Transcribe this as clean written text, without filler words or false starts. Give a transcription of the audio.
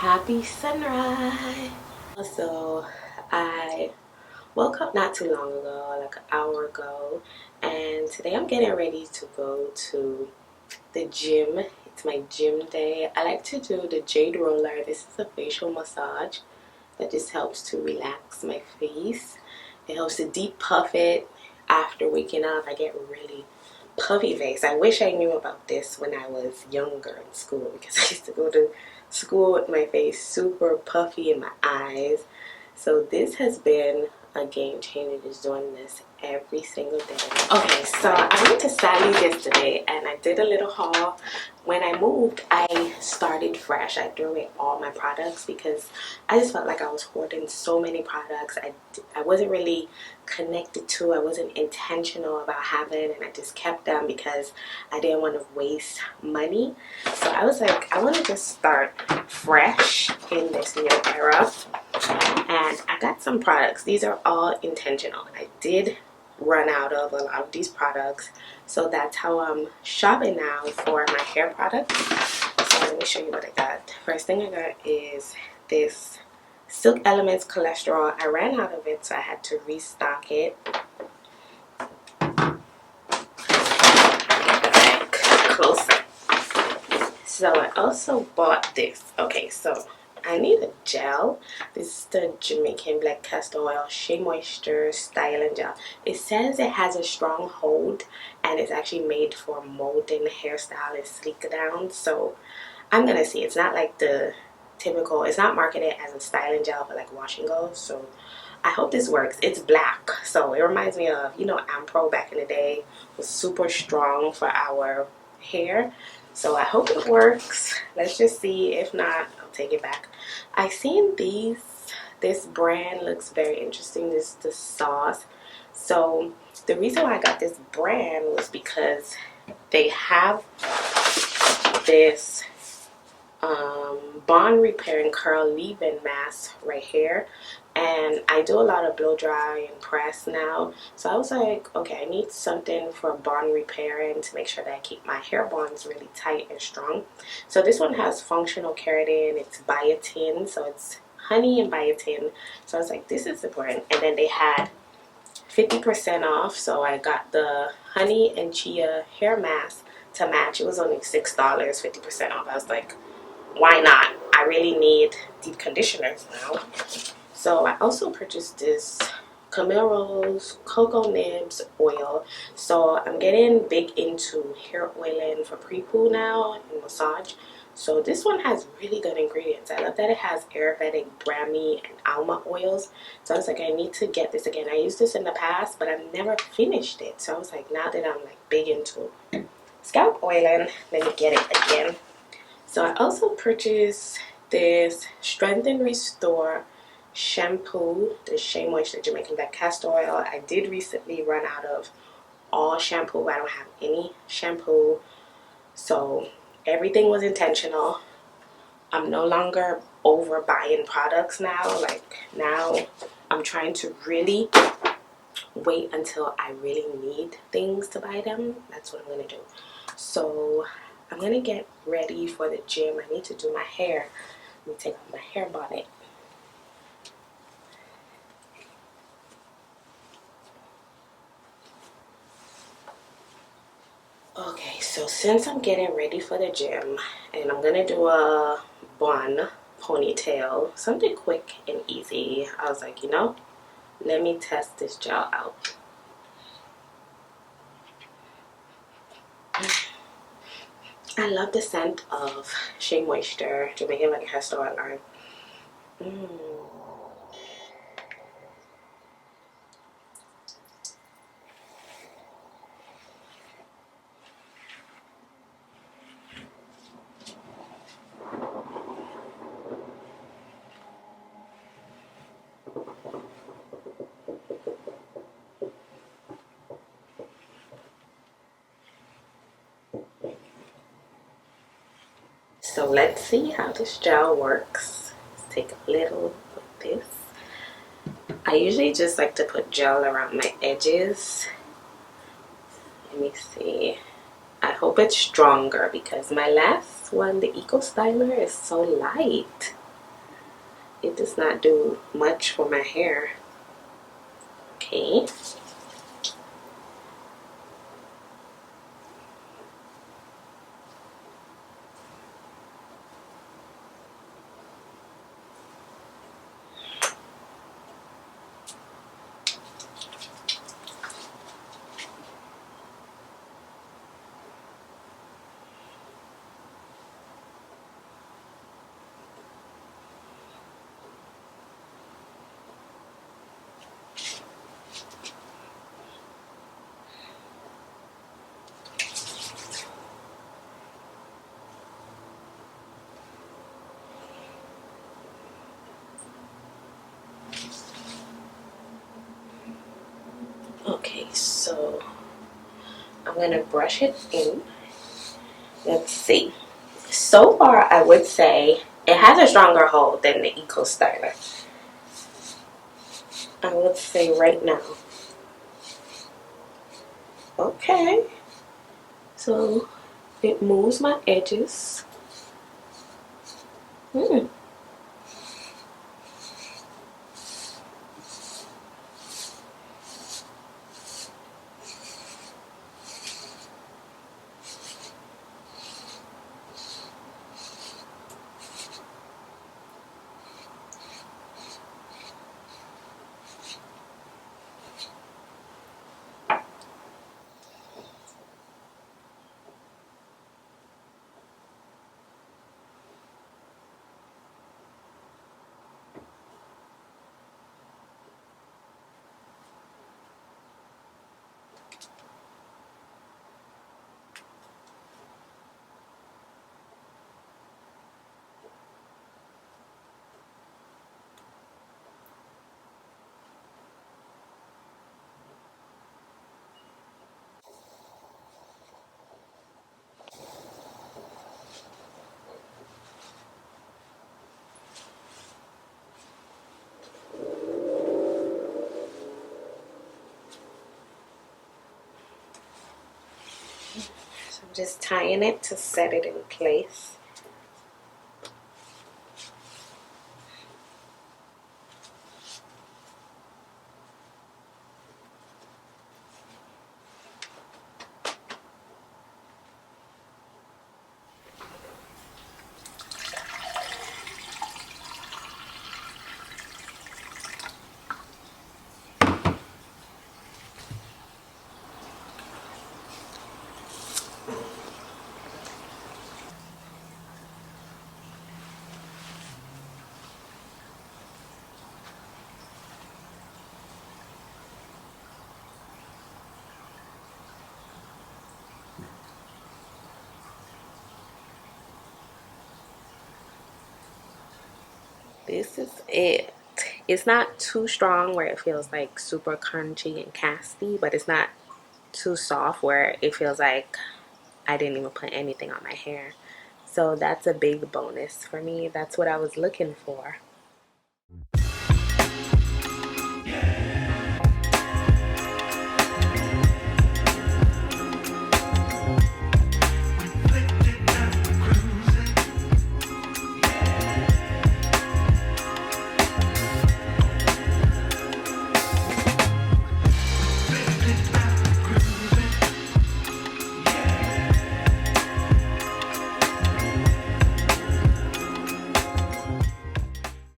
Happy sunrise. So I woke up not too long ago, like an hour ago, and today I'm getting ready to go to the gym. It's my gym day. I like to do the jade roller. This is a facial massage that just helps to relax my face. It helps to deep puff it. After waking up, I get really puffy face. I wish I knew about this when I was younger in school, because I used to go to school with my face super puffy in my eyes. So this has been a game changer, just doing this every single day. Okay, so I went to Sally's yesterday and I did a little haul. When I moved, I started fresh. I threw away all my products because I just felt like I was hoarding so many products. I wasn't really connected to, I wasn't intentional about having, and I just kept them because I didn't want to waste money. So I was like, I want to just start fresh in this new era. And I got some products. These are all intentional. I did run out of a lot of these products, so that's how I'm shopping now for my hair products. So let me show you what I got. First thing I got is this Silk Elements cholesterol. I ran out of it, so I had to restock it. Closer. So I also bought this. Okay, so I need a gel. This is the Jamaican Black Castor Oil Shea Moisture Styling Gel. It says it has a strong hold and it's actually made for molding hairstyle and sleek down. So I'm gonna see. It's not like the typical, it's not marketed as a styling gel but like wash and go. So I hope this works. It's black, so it reminds me of, you know, Ampro back in the day was super strong for our hair. So I hope it works. Let's just see. If not, I'll take it back. I seen these. This brand looks very interesting. This is the Sauce. So the reason why I got this brand was because they have this bond repair and curl leave-in mask right here, and I do a lot of blow dry and press now, so I was like, okay, I need something for bond repairing to make sure that I keep my hair bonds really tight and strong. So this one has functional keratin, it's biotin, so it's honey and biotin. So I was like, this is important. And then they had 50% off, so I got the honey and chia hair mask to match. It was only $6, 50% off. I was like, why not? I really need deep conditioners now. So I also purchased this Camille Rose Cocoa Nibs oil. So I'm getting big into hair oiling for pre-poo now and massage. So this one has really good ingredients. I love that it has Ayurvedic Brahmi and Alma oils. So I was like, I need to get this again. I used this in the past, but I've never finished it. So I was like, now that I'm like big into scalp oiling, let me get it again. So I also purchased this Strengthen Restore shampoo, the Shea Moisture Jamaican Black Castor Oil. I did recently run out of all shampoo. I don't have any shampoo. So everything was intentional. I'm no longer over buying products now. Like now I'm trying to really wait until I really need things to buy them. That's what I'm going to do. So I'm going to get ready for the gym. I need to do my hair. Let me take off my hair bonnet. Okay, so since I'm getting ready for the gym and I'm going to do a bun ponytail, something quick and easy, I was like, you know, let me test this gel out. I love the scent of Shea Moisture Jamaican Black Castor Oil line. So let's see how this gel works. Let's take a little of this. I usually just like to put gel around my edges. Let me see. I hope it's stronger because my last one, the Eco Styler, is so light. it does not do much for my hair. Okay. Okay, so I'm gonna brush it in. Let's see. So far, I would say it has a stronger hold than the Eco Styler. I would say right now. Okay, so it moves my edges. Hmm. So I'm just tying it to set it in place. This is it. It's not too strong where it feels like super crunchy and casty, but it's not too soft where it feels like I didn't even put anything on my hair. So that's a big bonus for me. That's what I was looking for.